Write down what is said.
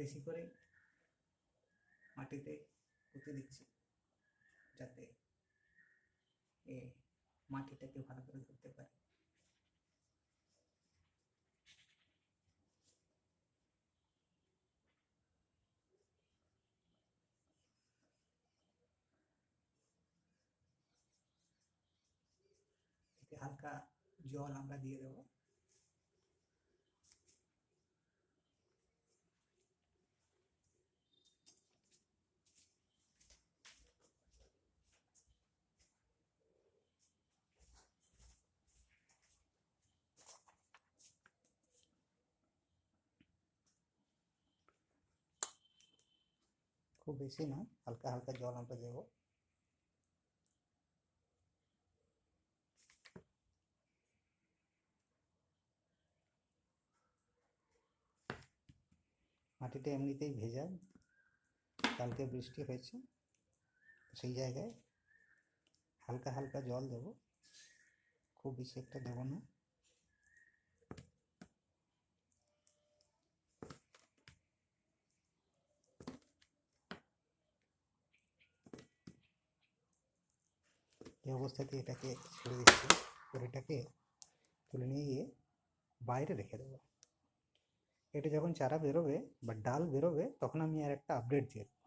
বেশি করে মাটিতে পুঁতে দিচ্ছি, যাতে মাটিটাকে ভালো করে ধরতে পারে। এতে হালকা জল আমরা দিয়ে দেবো। খুব বেশি না, হালকা হালকা জল আমরা দেবো। মাটিটা এমনিতেই ভেজা, কালকে বৃষ্টি হয়েছে, সেই জায়গায় হালকা হালকা জল দেব, খুব বেশি একটা দেবো না। এই অবস্থাতে এটাকে ছেড়ে দিচ্ছি, এটাকে তুলে নিয়ে গিয়ে বাইরে রেখে দেবো। এটা যখন চারা বেরোবে বা ডাল বেরোবে, তখন আমি আর একটা আপডেট দিয়ে দেবো।